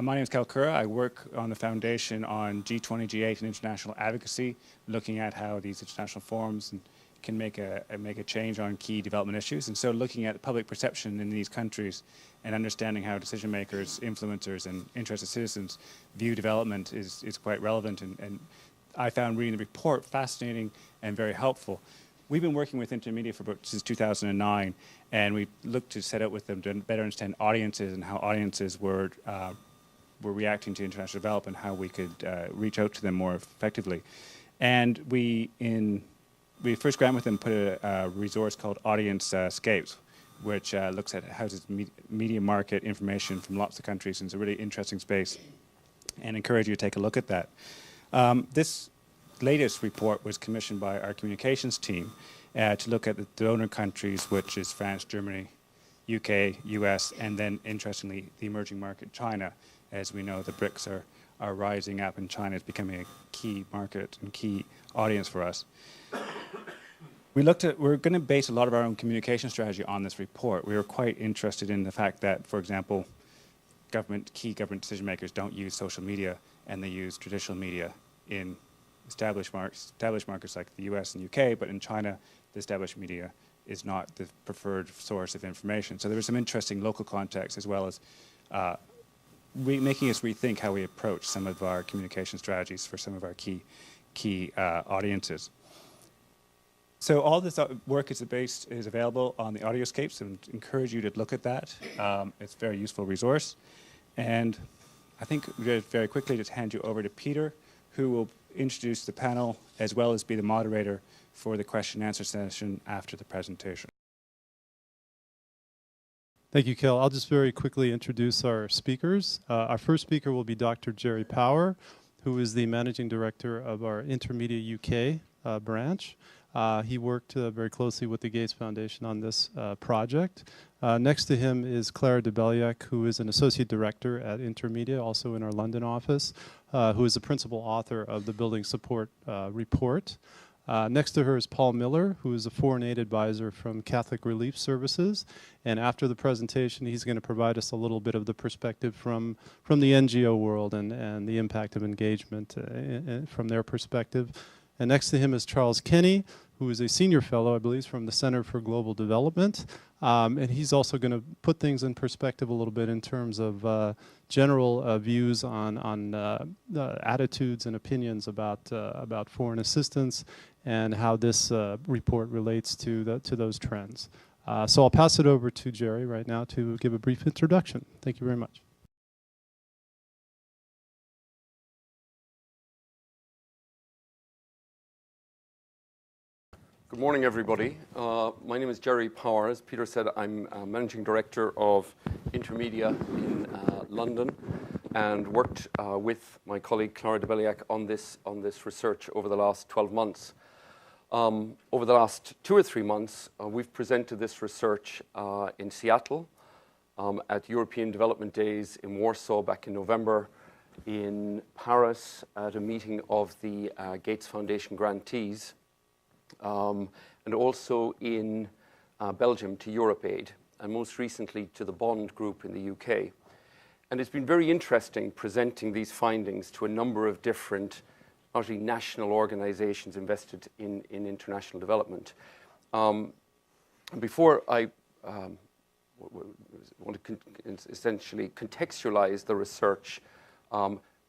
My name is Kalkura. I work on the foundation on G20, G8, and international advocacy, looking at how these international forums can make a change on key development issues. And so looking at public perception in these countries and understanding how decision makers, influencers, and interested citizens view development is quite relevant. And I found reading the report fascinating and very helpful. We've been working with InterMedia since 2009, and we looked to set out with them to better understand audiences and how audiences were reacting to international development, how we could reach out to them more effectively. And we first grant with them put a resource called Audience Scapes, which looks at how does media market information from lots of countries, and it's a really interesting space, and encourage you to take a look at that. This latest report was commissioned by our communications team to look at the donor countries, which is France, Germany, UK, US, and then, interestingly, the emerging market, China. As we know, the BRICS are rising up, and China is becoming a key market and key audience for us. We're going to base a lot of our own communication strategy on this report. We were quite interested in the fact that, for example, key government decision makers don't use social media, and they use traditional media in established markets like the US and UK, but in China, the established media is not the preferred source of information. So there was some interesting local context, as well as making us rethink how we approach some of our communication strategies for some of our key audiences. So all this work is available on the Audioscapes, and encourage you to look at that. It's a very useful resource. And I think we're very quickly just hand you over to Peter, who will introduce the panel as well as be the moderator for the question and answer session after the presentation. Thank you, Kel. I'll just very quickly introduce our speakers. Our first speaker will be Dr. Jerry Power, who is the Managing Director of our InterMedia UK branch. He worked very closely with the Gates Foundation on this project. Next to him is Clara de Belliac, who is an Associate Director at InterMedia, also in our London office, who is the principal author of the Building Support Report. Next to her is Paul Miller, who is a foreign aid advisor from Catholic Relief Services. And after the presentation, he's going to provide us a little bit of the perspective from the NGO world and the impact of engagement from their perspective. And next to him is Charles Kenny, who is a senior fellow, I believe, from the Center for Global Development. And he's also going to put things in perspective a little bit in terms of general views on attitudes and opinions about foreign assistance and how this report relates to those trends. So I'll pass it over to Jerry right now to give a brief introduction. Thank you very much. Good morning, everybody. My name is Jerry Power. As Peter said, I'm Managing Director of InterMedia in London, and worked with my colleague Clara de Belliac on this research over the last 12 months. Over the last 2 or 3 months, we've presented this research in Seattle, at European Development Days in Warsaw back in November, in Paris at a meeting of the Gates Foundation grantees, and also in Belgium to EuropeAid, and most recently to the Bond Group in the UK. And it's been very interesting presenting these findings to a number of different, largely national organizations invested in international development. Before I want to essentially contextualize the research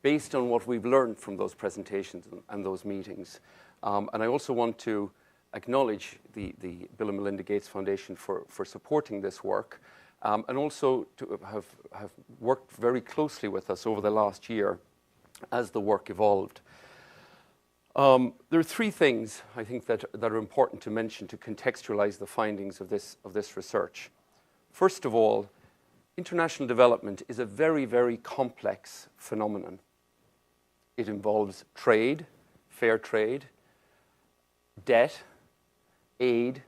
based on what we've learned from those presentations and those meetings. And I also want to acknowledge the Bill and Melinda Gates Foundation for supporting this work, and also to have worked very closely with us over the last year as the work evolved. There are 3 things I think that are important to mention to contextualize the findings of this research. First of all, international development is a very, very complex phenomenon. It involves trade, fair trade, debt, aid,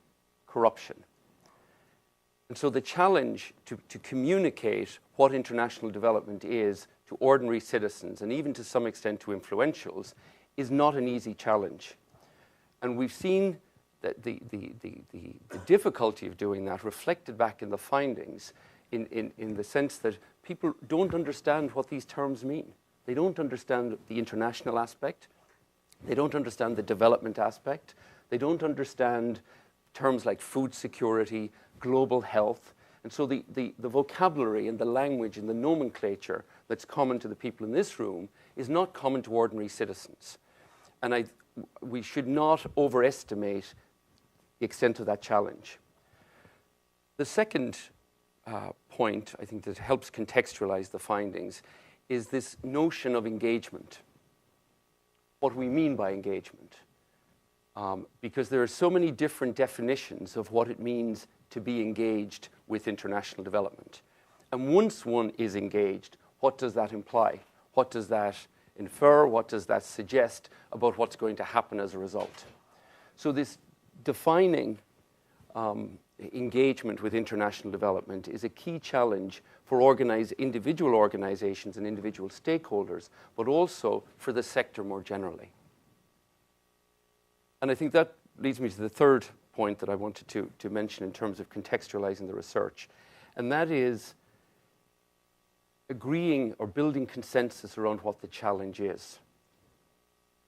corruption. And so the challenge to communicate what international development is to ordinary citizens, and even to some extent to influentials, is not an easy challenge. And we've seen that the difficulty of doing that reflected back in the findings in the sense that people don't understand what these terms mean. They don't understand the international aspect. They don't understand the development aspect. They don't understand terms like food security, global health. And so the vocabulary and the language and the nomenclature that's common to the people in this room is not common to ordinary citizens. And we should not overestimate the extent of that challenge. The second point, I think, that helps contextualize the findings is this notion of engagement. What we mean by engagement. Because there are so many different definitions of what it means to be engaged with international development. And once one is engaged, what does that imply? What does that infer? What does that suggest about what's going to happen as a result? So this defining engagement with international development is a key challenge for individual organizations and individual stakeholders, but also for the sector more generally. And I think that leads me to the third point that I wanted to mention in terms of contextualizing the research, and that is agreeing or building consensus around what the challenge is.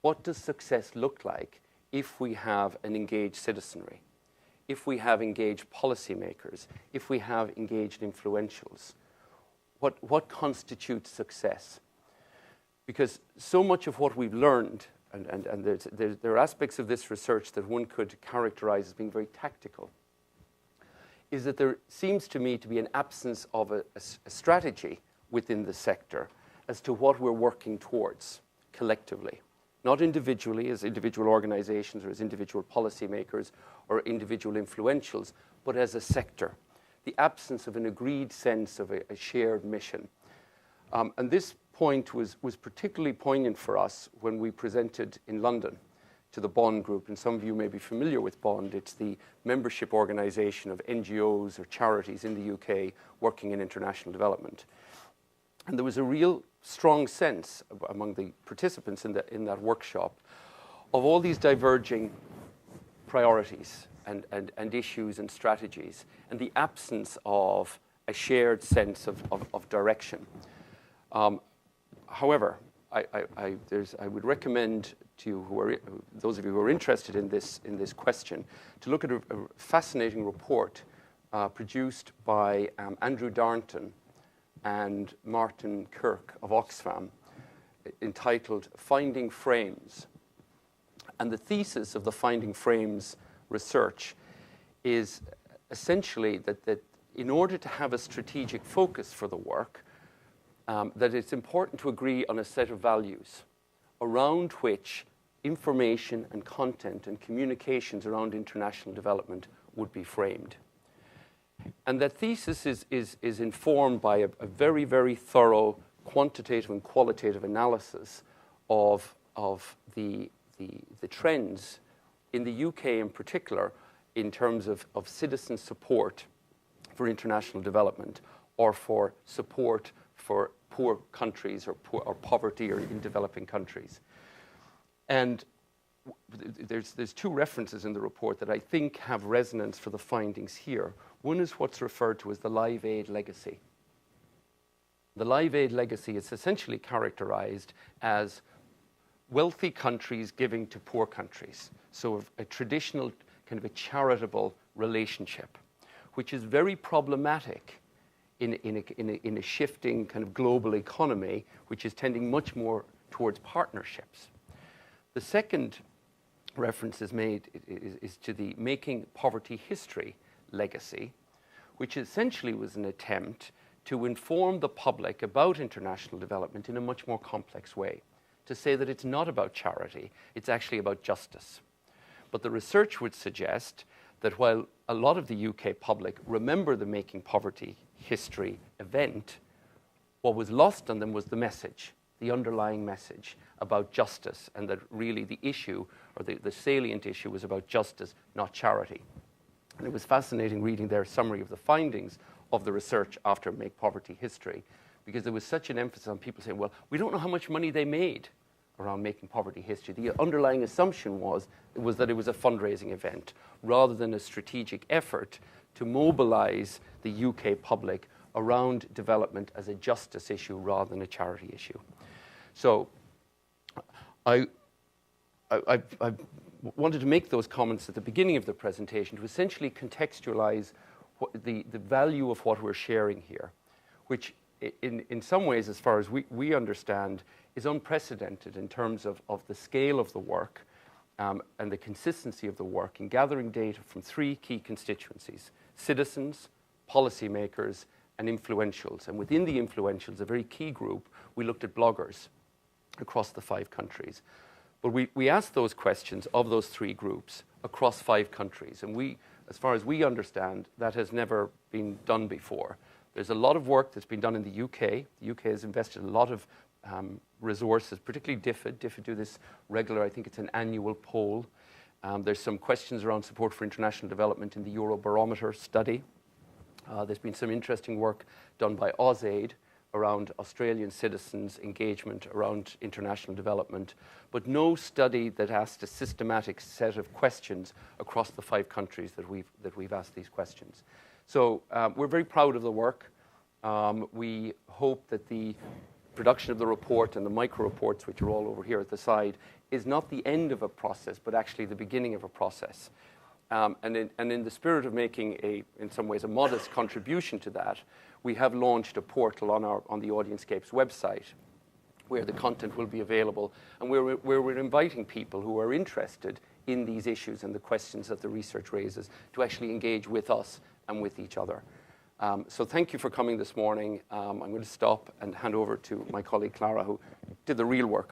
What does success look like if we have an engaged citizenry, if we have engaged policymakers, if we have engaged influentials? What constitutes success? Because so much of what we've learned, and there are aspects of this research that one could characterize as being very tactical, is that there seems to me to be an absence of a strategy within the sector as to what we're working towards collectively. Not individually as individual organizations or as individual policymakers or individual influentials, but as a sector. The absence of an agreed sense of a shared mission. And this point was particularly poignant for us when we presented in London to the Bond Group. And some of you may be familiar with Bond. It's the membership organization of NGOs or charities in the UK working in international development. And there was a real strong sense among the participants in that workshop of all these diverging priorities and issues and strategies, and the absence of a shared sense of direction. However, I would recommend to you, those of you who are interested in this question, to look at a fascinating report produced by Andrew Darnton and Martin Kirk of Oxfam, entitled Finding Frames. And the thesis of the Finding Frames research is essentially that in order to have a strategic focus for the work, that it's important to agree on a set of values around which information and content and communications around international development would be framed. And that thesis is informed by a very, very thorough quantitative and qualitative analysis of the trends in the UK in particular in terms of citizen support for international development or for support for poor countries or poverty or in developing countries. And there's two references in the report that I think have resonance for the findings here. One is what's referred to as the Live Aid legacy. The Live Aid legacy is essentially characterized as wealthy countries giving to poor countries. So a traditional kind of a charitable relationship, which is very problematic in a shifting kind of global economy, which is tending much more towards partnerships. The second reference is made is to the Making Poverty History legacy, which essentially was an attempt to inform the public about international development in a much more complex way, to say that it's not about charity, it's actually about justice. But the research would suggest that while a lot of the UK public remember the Making Poverty History event, what was lost on them was the message, the underlying message about justice, and that really the issue, or the salient issue, was about justice, not charity. And it was fascinating reading their summary of the findings of the research after Make Poverty History, because there was such an emphasis on people saying, well, we don't know how much money they made around Making Poverty History. The underlying assumption was that it was a fundraising event rather than a strategic effort to mobilize the UK public around development as a justice issue rather than a charity issue. So I wanted to make those comments at the beginning of the presentation to essentially contextualize the value of what we're sharing here, which in some ways, as far as we understand, is unprecedented in terms of the scale of the work and the consistency of the work in gathering data from three key constituencies: citizens, policymakers, and influentials. And within the influentials, a very key group, we looked at bloggers across the 5 countries. But we asked those questions of those 3 groups across 5 countries. And as far as we understand, that has never been done before. There's a lot of work that's been done in the UK. The UK has invested a lot of resources, particularly DFID. DFID do this regular, I think it's an annual poll. There's some questions around support for international development in the Eurobarometer study. There's been some interesting work done by AusAid around Australian citizens' engagement around international development, but no study that asked a systematic set of questions across the 5 countries that we've asked these questions. So we're very proud of the work. We hope that the production of the report and the micro reports, which are all over here at the side, is not the end of a process, but actually the beginning of a process. And in the spirit of making in some ways, a modest contribution to that, we have launched a portal on the Audienscapes website where the content will be available, and where we're inviting people who are interested in these issues and the questions that the research raises to actually engage with us and with each other. So thank you for coming this morning. I'm going to stop and hand over to my colleague Clara, who did the real work.